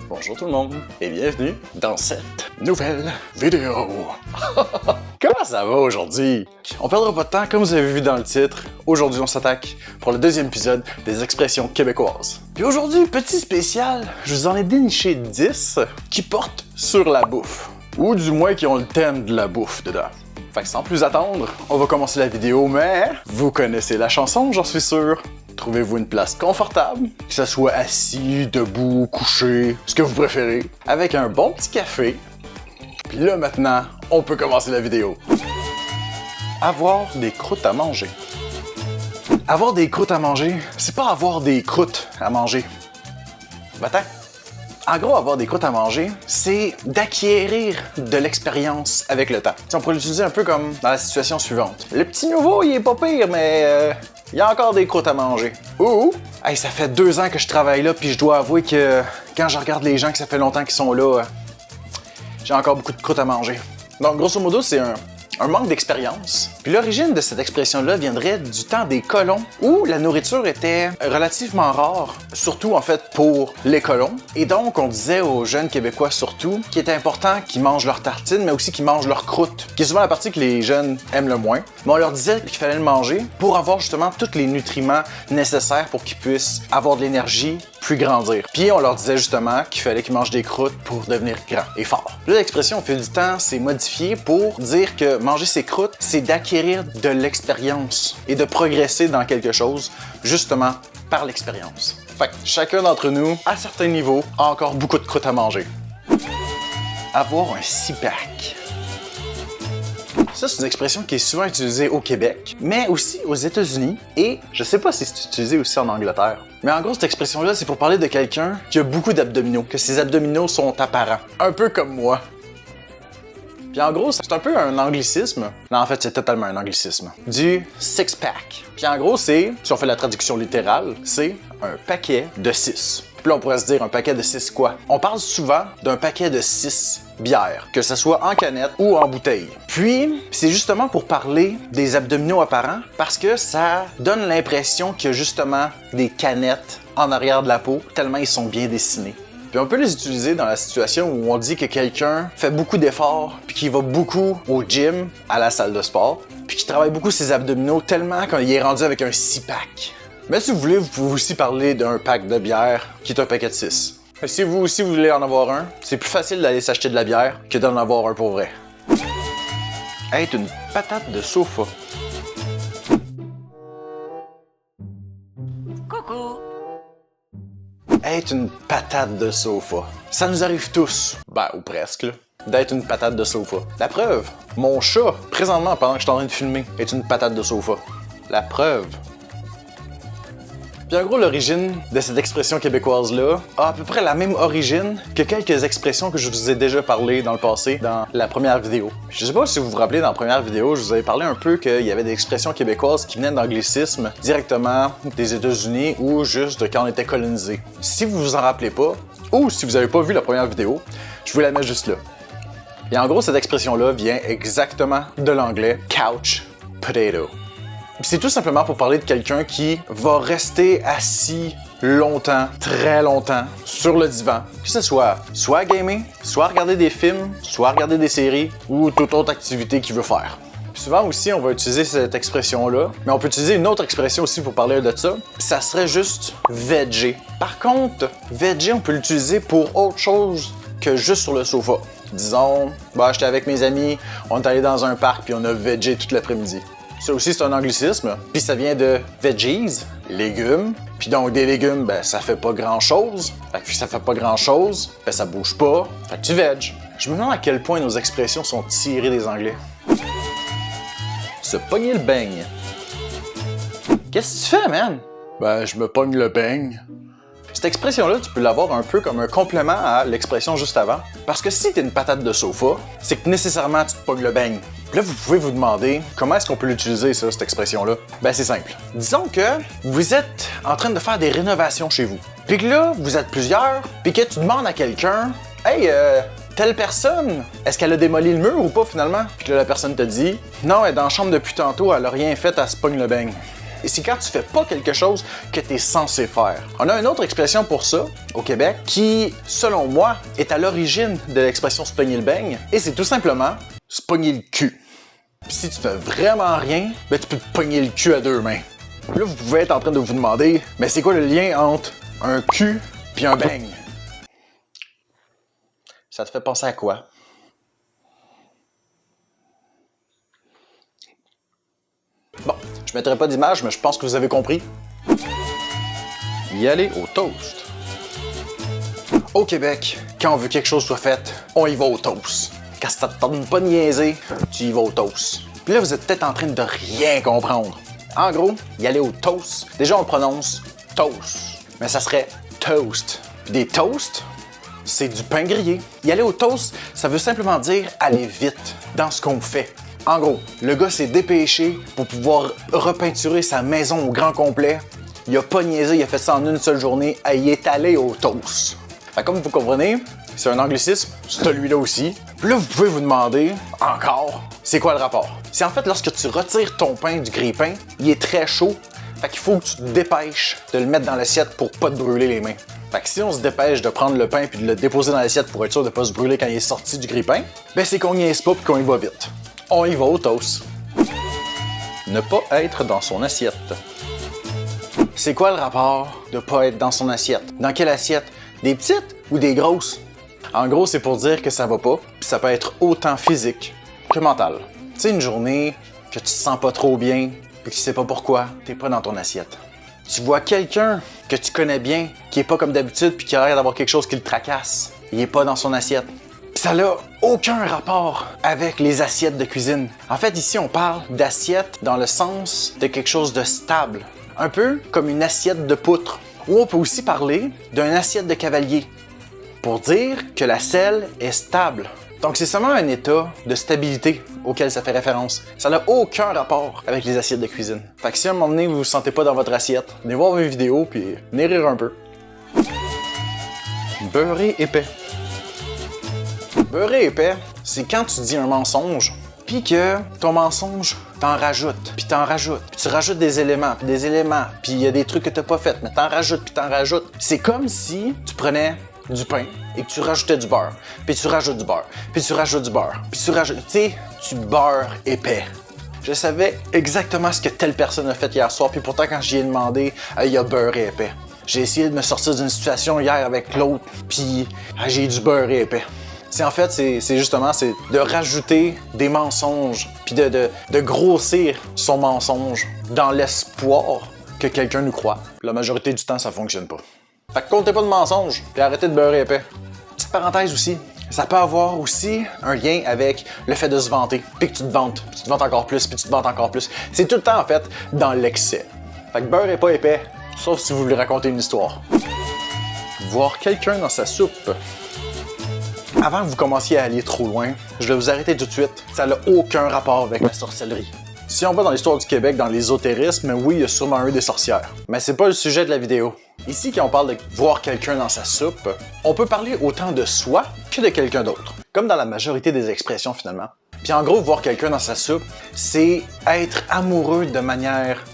Bonjour tout le monde et bienvenue dans cette nouvelle vidéo. Comment ça va aujourd'hui? On perdra pas de temps, comme vous avez vu dans le titre. Aujourd'hui, on s'attaque pour le deuxième épisode des expressions québécoises. Puis aujourd'hui, petit spécial, je vous en ai déniché 10 qui portent sur la bouffe. Ou du moins qui ont le thème de la bouffe dedans. Fait que sans plus attendre, on va commencer la vidéo, mais vous connaissez la chanson, j'en suis sûr. Trouvez-vous une place confortable, que ce soit assis, debout, couché, ce que vous préférez, avec un bon petit café. Puis là maintenant, on peut commencer la vidéo. Avoir des croûtes à manger. Avoir des croûtes à manger, c'est pas avoir des croûtes à manger. Va-t'en. En gros, avoir des croûtes à manger, c'est d'acquérir de l'expérience avec le temps. T'sais, on pourrait l'utiliser un peu comme dans la situation suivante. Le petit nouveau, il est pas pire, mais il y a encore des croûtes à manger. Ou, hey, ça fait 2 ans que je travaille là, puis je dois avouer que quand je regarde les gens que ça fait longtemps qu'ils sont là, j'ai encore beaucoup de croûtes à manger. Donc, grosso modo, c'est un manque d'expérience. Puis l'origine de cette expression-là viendrait du temps des colons où la nourriture était relativement rare, surtout en fait pour les colons. Et donc on disait aux jeunes Québécois surtout qu'il était important qu'ils mangent leur tartine, mais aussi qu'ils mangent leur croûte, qui est souvent la partie que les jeunes aiment le moins. Mais on leur disait qu'il fallait le manger pour avoir justement tous les nutriments nécessaires pour qu'ils puissent avoir de l'énergie puis grandir. Puis on leur disait justement qu'il fallait qu'ils mangent des croûtes pour devenir grands et forts. Là, l'expression au fil du temps s'est modifiée pour dire que manger ses croûtes, c'est d'acquérir de l'expérience et de progresser dans quelque chose, justement par l'expérience. Fait que chacun d'entre nous, à certains niveaux, a encore beaucoup de croûtes à manger. Avoir un six-pack. Ça, c'est une expression qui est souvent utilisée au Québec, mais aussi aux États-Unis, et je sais pas si c'est utilisé aussi en Angleterre. Mais en gros, cette expression-là, c'est pour parler de quelqu'un qui a beaucoup d'abdominaux, que ses abdominaux sont apparents. Un peu comme moi. Puis en gros, c'est un peu un anglicisme. Non, en fait, c'est totalement un anglicisme. Du six-pack. Puis en gros, c'est, si on fait la traduction littérale, c'est un paquet de 6. Puis là, on pourrait se dire un paquet de 6 quoi? On parle souvent d'un paquet de 6 bières, que ce soit en canette ou en bouteille. Puis, c'est justement pour parler des abdominaux apparents, parce que ça donne l'impression qu'il y a justement des canettes en arrière de la peau, tellement ils sont bien dessinés. Puis on peut les utiliser dans la situation où on dit que quelqu'un fait beaucoup d'efforts, puis qu'il va beaucoup au gym, à la salle de sport, puis qu'il travaille beaucoup ses abdominaux tellement qu'il est rendu avec un 6-pack. Mais si vous voulez, vous pouvez aussi parler d'un pack de bière qui est un paquet de 6. Si vous aussi vous voulez en avoir un, c'est plus facile d'aller s'acheter de la bière que d'en avoir un pour vrai. Être une patate de sofa. Coucou! Être une patate de sofa. Ça nous arrive tous, ben ou presque, là, d'être une patate de sofa. La preuve, mon chat, présentement pendant que je suis en train de filmer, est une patate de sofa. La preuve. Puis en gros, l'origine de cette expression québécoise-là a à peu près la même origine que quelques expressions que je vous ai déjà parlé dans le passé, dans la première vidéo. Je sais pas si vous vous rappelez, dans la première vidéo, je vous avais parlé un peu qu'il y avait des expressions québécoises qui venaient d'anglicisme directement des États-Unis ou juste de quand on était colonisé. Si vous vous en rappelez pas, ou si vous avez pas vu la première vidéo, je vous la mets juste là. Et en gros, cette expression-là vient exactement de l'anglais « couch potato ». C'est tout simplement pour parler de quelqu'un qui va rester assis longtemps, très longtemps, sur le divan. Que ce soit à gamer, soit à regarder des films, soit à regarder des séries ou toute autre activité qu'il veut faire. Puis souvent aussi, on va utiliser cette expression-là, mais on peut utiliser une autre expression aussi pour parler de ça. Ça serait juste « veger ». Par contre, « veger », on peut l'utiliser pour autre chose que juste sur le sofa. Disons, j'étais avec mes amis, on est allé dans un parc puis on a végé toute l'après-midi. Ça aussi, c'est un anglicisme. Puis ça vient de veggies, légumes. Puis donc, des légumes, ça fait pas grand-chose. Fait que ça fait pas grand-chose, ça bouge pas. Fait que tu veg. Je me demande à quel point nos expressions sont tirées des Anglais. Se pogner le beigne. Qu'est-ce que tu fais, man? Je me pogne le beigne. Cette expression-là, tu peux l'avoir un peu comme un complément à l'expression juste avant. Parce que si t'es une patate de sofa, c'est que nécessairement tu te pognes le beigne. Puis là, vous pouvez vous demander comment est-ce qu'on peut l'utiliser, ça, cette expression-là? C'est simple. Disons que vous êtes en train de faire des rénovations chez vous. Puis que là, vous êtes plusieurs, puis que tu demandes à quelqu'un « Hey, telle personne, est-ce qu'elle a démoli le mur ou pas finalement? » Puis que là, la personne te dit « Non, elle est dans la chambre depuis tantôt, elle a rien fait, elle se pogne le beigne. » Et c'est quand tu fais pas quelque chose que tu es censé faire. On a une autre expression pour ça au Québec qui, selon moi, est à l'origine de l'expression se pogner le beigne. Et c'est tout simplement se pogner le cul. Puis si tu fais vraiment rien, ben tu peux te pogner le cul à deux mains. Là, vous pouvez être en train de vous demander, mais c'est quoi le lien entre un cul puis un beigne? Ça te fait penser à quoi? Bon, je mettrai pas d'image, mais je pense que vous avez compris. Y aller au toast. Au Québec, quand on veut que quelque chose soit fait, on y va au toast. Quand ça te tente pas de niaiser, tu y vas au toast. Puis là, vous êtes peut-être en train de rien comprendre. En gros, y aller au toast, déjà on le prononce toast, mais ça serait toast. Puis des toasts, c'est du pain grillé. Y aller au toast, ça veut simplement dire aller vite dans ce qu'on fait. En gros, le gars s'est dépêché pour pouvoir repeinturer sa maison au grand complet. Il a pas niaisé, il a fait ça en une seule journée et il est allé au toast. Fait comme vous comprenez, c'est un anglicisme, celui-là aussi. Puis là, vous pouvez vous demander, encore, c'est quoi le rapport? C'est en fait lorsque tu retires ton pain du grille-pain, il est très chaud, fait qu'il faut que tu te dépêches de le mettre dans l'assiette pour pas te brûler les mains. Fait que si on se dépêche de prendre le pain puis de le déposer dans l'assiette pour être sûr de pas se brûler quand il est sorti du grille-pain, ben c'est qu'on niaise pas puis qu'on y va vite. On y va au toast. Ne pas être dans son assiette. C'est quoi le rapport de pas être dans son assiette? Dans quelle assiette? Des petites ou des grosses? En gros, c'est pour dire que ça va pas, puis ça peut être autant physique que mental. Tu sais, une journée que tu te sens pas trop bien, puis que tu sais pas pourquoi, t'es pas dans ton assiette. Tu vois quelqu'un que tu connais bien, qui est pas comme d'habitude, puis qui a l'air d'avoir quelque chose qui le tracasse. Il est pas dans son assiette. Puis ça n'a aucun rapport avec les assiettes de cuisine. En fait, ici, on parle d'assiette dans le sens de quelque chose de stable. Un peu comme une assiette de poutre. Ou on peut aussi parler d'une assiette de cavalier, pour dire que la selle est stable. Donc c'est seulement un état de stabilité auquel ça fait référence. Ça n'a aucun rapport avec les assiettes de cuisine. Fait que si à un moment donné vous vous sentez pas dans votre assiette, venez voir mes vidéos puis venez rire un peu. Beurré épais. Beurré épais, c'est quand tu dis un mensonge, puis que ton mensonge, t'en rajoutes, puis t'en rajoutes, puis tu rajoutes des éléments, puis il y a des trucs que t'as pas fait, mais t'en rajoutes, puis t'en rajoutes. C'est comme si tu prenais du pain et que tu rajoutais du beurre, puis tu rajoutes du beurre, puis tu rajoutes du beurre, puis tu rajoutes, tu sais, tu beurres épais. Je savais exactement ce que telle personne a fait hier soir, puis pourtant quand j'y ai demandé, il a beurré épais. J'ai essayé de me sortir d'une situation hier avec l'autre, puis j'ai du beurre épais. En fait, c'est justement de rajouter des mensonges, puis de grossir son mensonge dans l'espoir que quelqu'un nous croit. La majorité du temps, ça fonctionne pas. Fait que comptez pas de mensonges, puis arrêtez de beurrer épais. Petite parenthèse aussi, ça peut avoir aussi un lien avec le fait de se vanter, puis que tu te vantes, puis tu te vantes encore plus, puis tu te vantes encore plus. C'est tout le temps, en fait, dans l'excès. Fait que beurre est pas épais, sauf si vous voulez raconter une histoire. Voir quelqu'un dans sa soupe. Avant que vous commenciez à aller trop loin, je vais vous arrêter tout de suite. Ça n'a aucun rapport avec la sorcellerie. Si on va dans l'histoire du Québec, dans l'ésotérisme, oui, il y a sûrement eu des sorcières. Mais c'est pas le sujet de la vidéo. Ici, quand on parle de voir quelqu'un dans sa soupe, on peut parler autant de soi que de quelqu'un d'autre. Comme dans la majorité des expressions, finalement. Puis en gros, voir quelqu'un dans sa soupe, c'est être amoureux de manière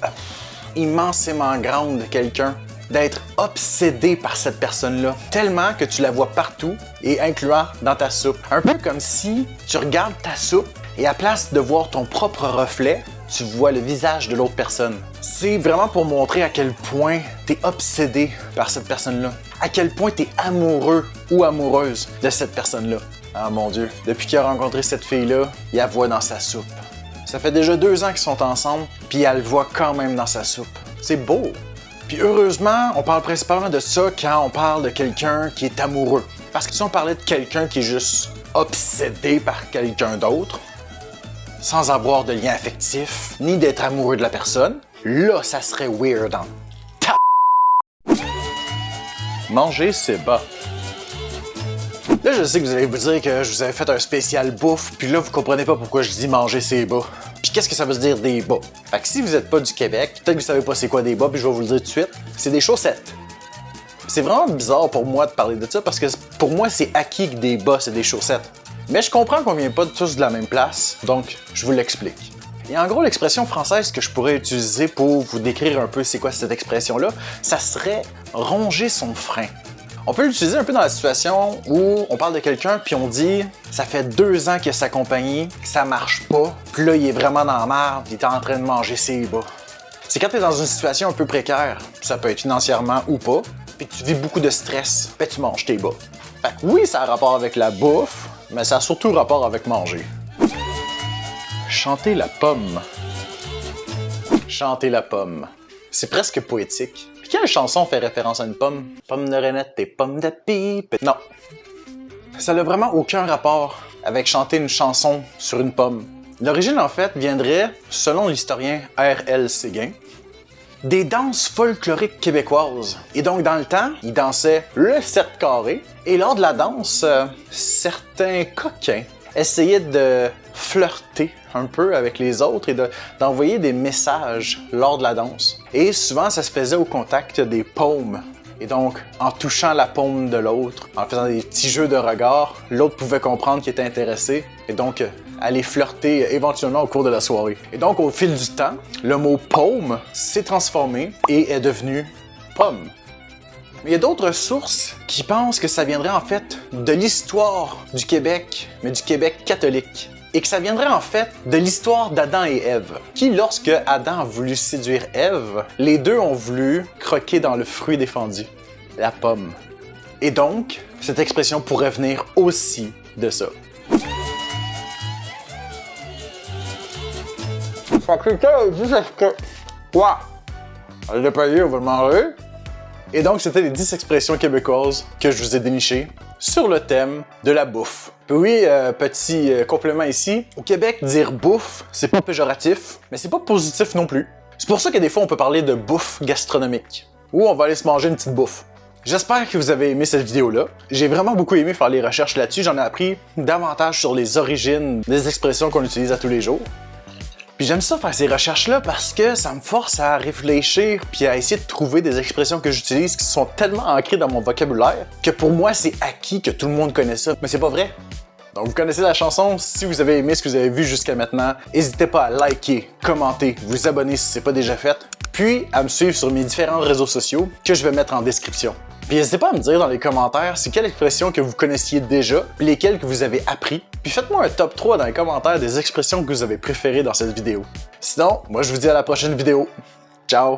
immensément grande de quelqu'un. D'être obsédé par cette personne-là, tellement que tu la vois partout et incluant dans ta soupe. Un peu comme si tu regardes ta soupe et à place de voir ton propre reflet, tu vois le visage de l'autre personne. C'est vraiment pour montrer à quel point tu es obsédé par cette personne-là, à quel point tu es amoureux ou amoureuse de cette personne-là. Ah mon Dieu, depuis qu'il a rencontré cette fille-là, il la voit dans sa soupe. Ça fait déjà 2 ans qu'ils sont ensemble, puis elle le voit quand même dans sa soupe. C'est beau! Puis heureusement, on parle principalement de ça quand on parle de quelqu'un qui est amoureux. Parce que si on parlait de quelqu'un qui est juste obsédé par quelqu'un d'autre, sans avoir de lien affectif, ni d'être amoureux de la personne, là, ça serait weird en ta... Manger, c'est bas. Là, je sais que vous allez vous dire que je vous avais fait un spécial bouffe, puis là, vous comprenez pas pourquoi je dis manger, c'est bas. Puis qu'est-ce que ça veut dire des bas? Fait que si vous êtes pas du Québec, peut-être que vous savez pas c'est quoi des bas, puis je vais vous le dire tout de suite, c'est des chaussettes. C'est vraiment bizarre pour moi de parler de ça, parce que pour moi, c'est acquis que des bas, c'est des chaussettes. Mais je comprends qu'on vient pas tous de la même place, donc je vous l'explique. Et en gros, l'expression française que je pourrais utiliser pour vous décrire un peu c'est quoi cette expression-là, ça serait « ronger son frein ». On peut l'utiliser un peu dans la situation où on parle de quelqu'un puis on dit « ça fait 2 ans qu'il a sa compagnie, ça marche pas, puis là il est vraiment dans la merde, il est en train de manger ses bas ». C'est quand tu es dans une situation un peu précaire, ça peut être financièrement ou pas, puis tu vis beaucoup de stress, ben tu manges tes bas. Fait que oui, ça a rapport avec la bouffe, mais ça a surtout rapport avec manger. Chanter la pomme. Chanter la pomme. C'est presque poétique. Puis quelle chanson fait référence à une pomme? Pomme de renette et pomme de pipe. Non. Ça n'a vraiment aucun rapport avec chanter une chanson sur une pomme. L'origine, en fait, viendrait, selon l'historien R.L. Séguin, des danses folkloriques québécoises. Et donc, dans le temps, ils dansaient le 7 carré. Et lors de la danse, certains coquins essayaient de flirter un peu avec les autres et d'envoyer des messages lors de la danse. Et souvent, ça se faisait au contact des paumes. Et donc, en touchant la paume de l'autre, en faisant des petits jeux de regard, l'autre pouvait comprendre qu'il était intéressé et donc aller flirter éventuellement au cours de la soirée. Et donc, au fil du temps, le mot paume s'est transformé et est devenu pomme. Mais il y a d'autres sources qui pensent que ça viendrait en fait de l'histoire du Québec, mais du Québec catholique. Et que ça viendrait en fait de l'histoire d'Adam et Ève, qui, lorsque Adam a voulu séduire Ève, les deux ont voulu croquer dans le fruit défendu, la pomme. Et donc, cette expression pourrait venir aussi de ça. Fait que quelqu'un dit que... Quoi? Elle l'a payé, on va le manger. Et donc, c'était les 10 expressions québécoises que je vous ai dénichées sur le thème de la bouffe. Puis oui, petit complément ici, au Québec, dire bouffe, c'est pas péjoratif, mais c'est pas positif non plus. C'est pour ça que des fois, on peut parler de bouffe gastronomique, ou on va aller se manger une petite bouffe. J'espère que vous avez aimé cette vidéo-là. J'ai vraiment beaucoup aimé faire les recherches là-dessus, j'en ai appris davantage sur les origines des expressions qu'on utilise à tous les jours. Puis j'aime ça faire ces recherches-là parce que ça me force à réfléchir puis à essayer de trouver des expressions que j'utilise qui sont tellement ancrées dans mon vocabulaire que pour moi c'est acquis que tout le monde connaît ça, mais c'est pas vrai. Donc vous connaissez la chanson, si vous avez aimé ce que vous avez vu jusqu'à maintenant, n'hésitez pas à liker, commenter, vous abonner si c'est pas déjà fait, puis à me suivre sur mes différents réseaux sociaux que je vais mettre en description. Puis n'hésitez pas à me dire dans les commentaires c'est quelle expression que vous connaissiez déjà, puis lesquelles que vous avez appris. Puis faites-moi un top 3 dans les commentaires des expressions que vous avez préférées dans cette vidéo. Sinon, moi je vous dis à la prochaine vidéo. Ciao!